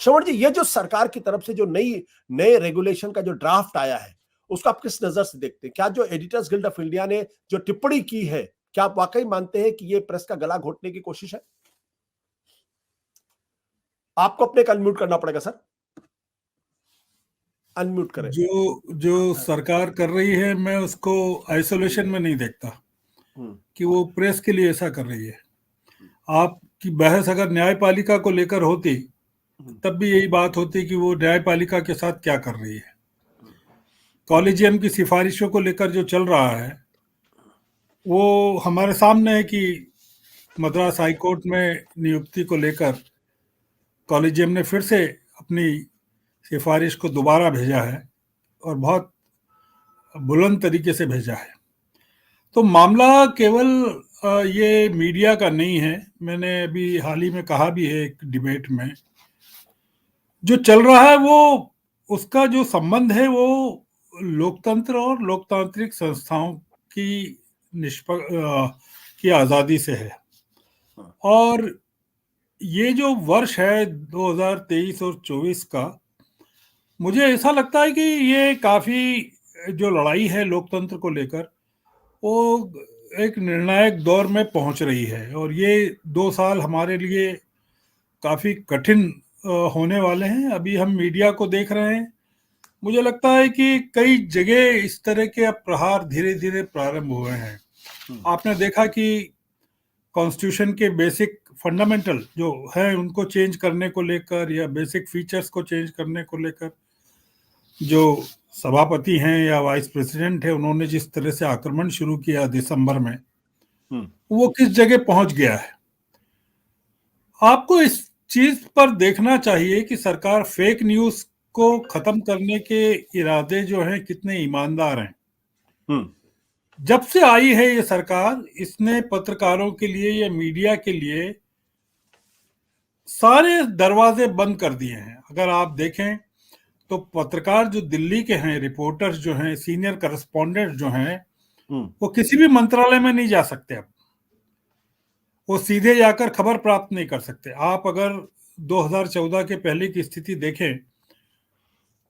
श्रवण जी, ये जो सरकार की तरफ से जो नए रेगुलेशन का जो ड्राफ्ट आया है, उसको आप किस नजर से देखते हैं? क्या जो एडिटर्स गिल्ड ऑफ इंडिया ने जो टिप्पणी की है, क्या आप वाकई मानते हैं कि ये प्रेस का गला घोटने की कोशिश है? आपको अपने को अनम्यूट करना पड़ेगा सर, अनम्यूट करें। जो जो सरकार कर रही है, मैं उसको आइसोलेशन में नहीं देखता कि वो प्रेस के लिए ऐसा कर रही है। आपकी बहस अगर न्यायपालिका को लेकर होती, तब भी यही बात होती कि वो न्यायपालिका के साथ क्या कर रही है। कॉलेजियम की सिफारिशों को लेकर जो चल रहा है, वो हमारे सामने है कि मद्रास हाई कोर्ट में नियुक्ति को लेकर कॉलेजियम ने फिर से अपनी सिफारिश को दोबारा भेजा है, और बहुत बुलंद तरीके से भेजा है। तो मामला केवल ये मीडिया का नहीं है। मैंने अभी हाल ही में कहा भी है एक डिबेट में, जो चल रहा है वो उसका जो संबंध है वो लोकतंत्र और लोकतांत्रिक संस्थाओं की की आज़ादी से है। और ये जो वर्ष है 2023 और 24 का, मुझे ऐसा लगता है कि ये काफ़ी जो लड़ाई है लोकतंत्र को लेकर, वो एक निर्णायक दौर में पहुंच रही है। और ये 2 साल हमारे लिए काफ़ी कठिन होने वाले हैं। अभी हम मीडिया को देख रहे हैं, मुझे लगता है कि कई जगह इस तरह के अब प्रहार धीरे धीरे प्रारंभ हुए हैं। आपने देखा कि कॉन्स्टिट्यूशन के बेसिक फंडामेंटल जो है उनको चेंज करने को लेकर, या बेसिक फीचर्स को चेंज करने को लेकर, जो सभापति हैं या वाइस प्रेसिडेंट है, उन्होंने जिस तरह से आक्रमण शुरू किया दिसंबर में, वो किस जगह पहुंच गया है। आपको इस चीज पर देखना चाहिए कि सरकार फेक न्यूज को खत्म करने के इरादे जो हैं कितने ईमानदार हैं। जब से आई है ये सरकार, इसने पत्रकारों के लिए या मीडिया के लिए सारे दरवाजे बंद कर दिए हैं। अगर आप देखें तो पत्रकार जो दिल्ली के हैं, रिपोर्टर्स जो हैं, सीनियर करस्पॉन्डेंट जो हैं, वो किसी भी मंत्रालय में नहीं जा सकते। अब वो सीधे जाकर खबर प्राप्त नहीं कर सकते। आप अगर 2014 के पहले की स्थिति देखें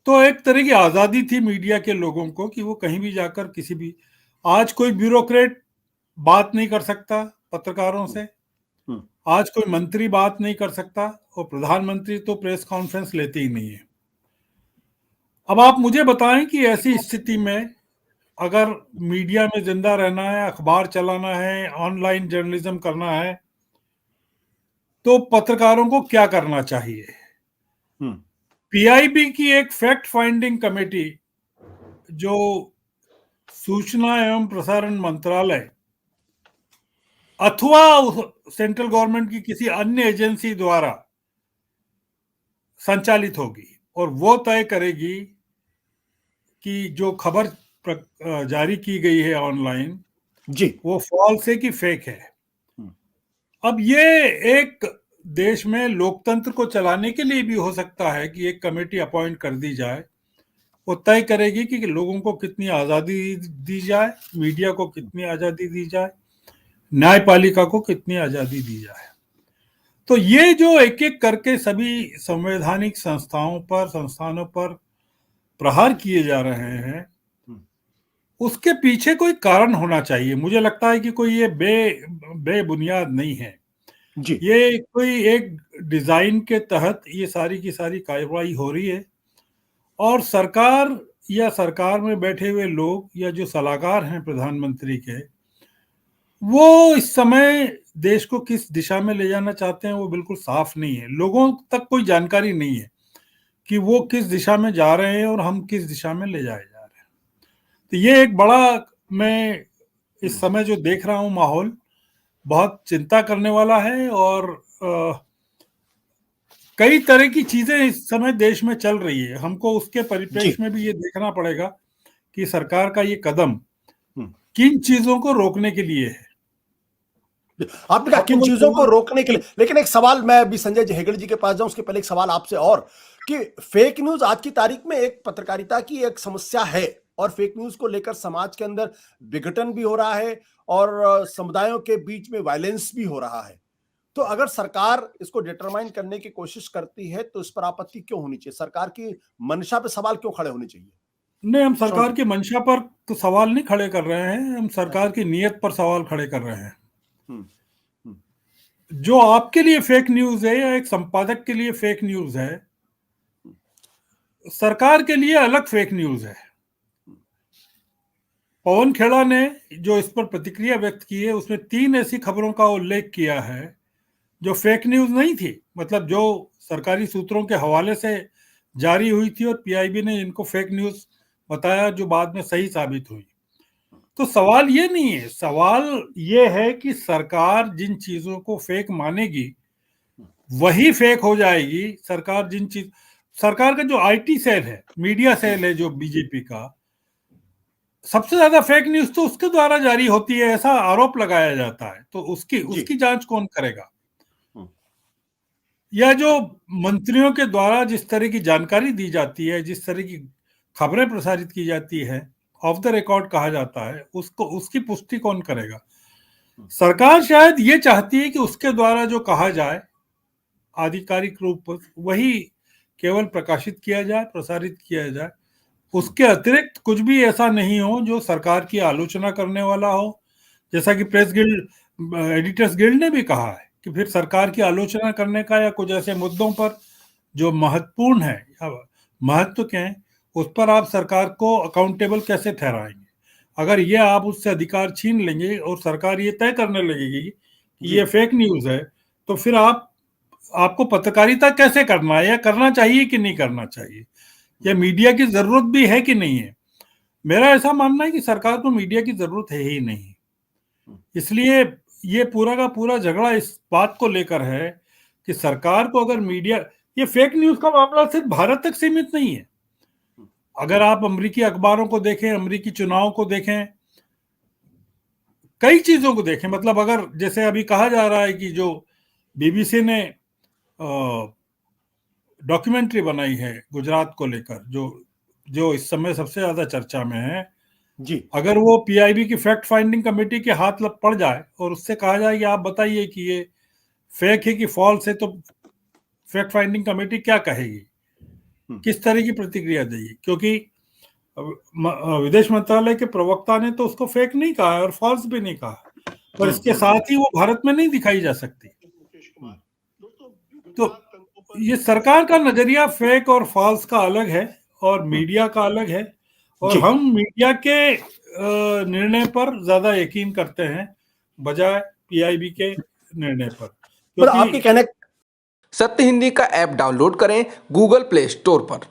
तो एक तरह की आज़ादी थी मीडिया के लोगों को कि वो कहीं भी जाकर किसी भी, आज कोई ब्यूरोक्रेट बात नहीं कर सकता पत्रकारों से, आज कोई मंत्री बात नहीं कर सकता, और प्रधानमंत्री तो प्रेस कॉन्फ्रेंस लेते ही नहीं है। अब आप मुझे बताएं कि ऐसी स्थिति में अगर मीडिया में जिंदा रहना है, अखबार चलाना है, ऑनलाइन जर्नलिज्म करना है, तो पत्रकारों को क्या करना चाहिए। पीआईबी की एक फैक्ट फाइंडिंग कमेटी, जो सूचना एवं प्रसारण मंत्रालय अथवा सेंट्रल गवर्नमेंट की किसी अन्य एजेंसी द्वारा संचालित होगी, और वो तय करेगी कि जो खबर जारी की गई है ऑनलाइन जी, वो फॉल्स है कि फेक है। अब ये एक देश में लोकतंत्र को चलाने के लिए भी हो सकता है कि एक कमेटी अपॉइंट कर दी जाए, वो तय करेगी कि लोगों को कितनी आज़ादी दी जाए, मीडिया को कितनी आज़ादी दी जाए, न्यायपालिका को कितनी आज़ादी दी जाए। तो ये जो एक एक करके सभी संवैधानिक संस्थानों पर प्रहार किए जा रहे हैं, उसके पीछे कोई कारण होना चाहिए। मुझे लगता है कि कोई ये बेबुनियाद नहीं है। जी, ये कोई एक डिजाइन के तहत ये सारी की सारी कार्रवाई हो रही है, और सरकार या सरकार में बैठे हुए लोग या जो सलाहकार हैं प्रधानमंत्री के, वो इस समय देश को किस दिशा में ले जाना चाहते हैं वो बिल्कुल साफ नहीं है। लोगों तक कोई जानकारी नहीं है कि वो किस दिशा में जा रहे हैं और हम किस दिशा में ले जाए जा रहे हैं। तो ये एक बड़ा, मैं इस समय जो देख रहा हूँ माहौल बहुत चिंता करने वाला है। और कई तरह की चीजें इस समय देश में चल रही है। हमको उसके परिप्रेक्ष्य में भी ये देखना पड़ेगा कि सरकार का ये कदम किन चीजों को रोकने के लिए है। आपने कहा किन चीजों को रोकने के लिए, लेकिन एक सवाल मैं अभी संजय हेगड़े जी के पास जाऊं उसके पहले एक सवाल आपसे और, कि फेक न्यूज आज की तारीख में एक पत्रकारिता की एक समस्या है, और फेक न्यूज को लेकर समाज के अंदर विघटन भी हो रहा है और समुदायों के बीच में वायलेंस भी हो रहा है। तो अगर सरकार इसको डिटरमाइन करने की कोशिश करती है तो इस पर आपत्ति क्यों होनी चाहिए? सरकार की मंशा पे सवाल क्यों खड़े होने चाहिए? नहीं, हम सरकार शौन की मंशा पर तो सवाल नहीं खड़े कर रहे हैं, हम सरकार अच्छा। की नीयत पर सवाल खड़े कर रहे हैं। हम्म, हम्म, जो आपके लिए फेक न्यूज है या एक संपादक के लिए फेक न्यूज है, सरकार के लिए अलग फेक न्यूज है। पवन खेड़ा ने जो इस पर प्रतिक्रिया व्यक्त की है, उसमें 3 ऐसी खबरों का उल्लेख किया है जो फेक न्यूज नहीं थी, मतलब जो सरकारी सूत्रों के हवाले से जारी हुई थी और पीआईबी ने इनको फेक न्यूज बताया, जो बाद में सही साबित हुई। तो सवाल ये नहीं है, सवाल ये है कि सरकार जिन चीजों को फेक मानेगी वही फेक हो जाएगी। सरकार का जो आईटी सेल है, मीडिया सेल है जो बीजेपी का, सबसे ज्यादा फेक न्यूज तो उसके द्वारा जारी होती है, ऐसा आरोप लगाया जाता है। तो उसकी जी। उसकी जांच कौन करेगा? हम्म, या जो मंत्रियों के द्वारा जिस तरह की जानकारी दी जाती है, जिस तरह की खबरें प्रसारित की जाती है, ऑफ द रिकॉर्ड कहा जाता है, उसको उसकी पुष्टि कौन करेगा? सरकार शायद ये चाहती है कि उसके द्वारा जो कहा जाए आधिकारिक रूप पर वही केवल प्रकाशित किया जाए, प्रसारित किया जाए। उसके अतिरिक्त कुछ भी ऐसा नहीं हो जो सरकार की आलोचना करने वाला हो। जैसा कि प्रेस गिल्ड, एडिटर्स गिल्ड ने भी कहा है कि फिर सरकार की आलोचना करने का या कुछ ऐसे मुद्दों पर जो महत्वपूर्ण है या महत्व के हैं, उस पर आप सरकार को अकाउंटेबल कैसे ठहराएंगे? अगर ये आप उससे अधिकार छीन लेंगे और सरकार ये तय करने लगेगी कि जी। ये फेक न्यूज है, तो फिर आपको पत्रकारिता कैसे करना है, या करना चाहिए कि नहीं करना चाहिए, या मीडिया की जरूरत भी है कि नहीं है? मेरा ऐसा मानना है कि सरकार को मीडिया की जरूरत है ही नहीं। इसलिए ये पूरा का पूरा झगड़ा इस बात को लेकर है कि सरकार को अगर मीडिया, ये फेक न्यूज का मामला सिर्फ भारत तक सीमित नहीं है। अगर आप अमेरिकी अखबारों को देखें, अमेरिकी चुनाव को देखें, कई चीजों को देखें, मतलब अगर जैसे अभी कहा जा रहा है कि जो बीबीसी ने डॉक्यूमेंट्री बनाई है गुजरात को लेकर, जो जो इस समय सबसे ज्यादा चर्चा में है, जी। अगर वो पीआईबी की फैक्ट फाइंडिंग कमेटी के हाथ लग पड़ जाए और उससे कहा जाए कि आप बताइए कि ये फेक है कि फॉल्स है, तो फैक्ट फाइंडिंग कमेटी क्या कहेगी, किस तरह की प्रतिक्रिया देगी? क्योंकि विदेश मंत्रालय के प्रवक्ता ने तो उसको फेक नहीं कहा है और फॉल्स भी नहीं कहा, पर इसके साथ ही वो भारत में नहीं दिखाई जा सकती। तो ये सरकार का नजरिया फेक और फॉल्स का अलग है और मीडिया का अलग है, और जी। हम मीडिया के निर्णय पर ज्यादा यकीन करते हैं बजाय पीआईबी के निर्णय पर, पर आपके क्योंकि कहने सत्य हिंदी का ऐप डाउनलोड करें गूगल प्ले स्टोर पर।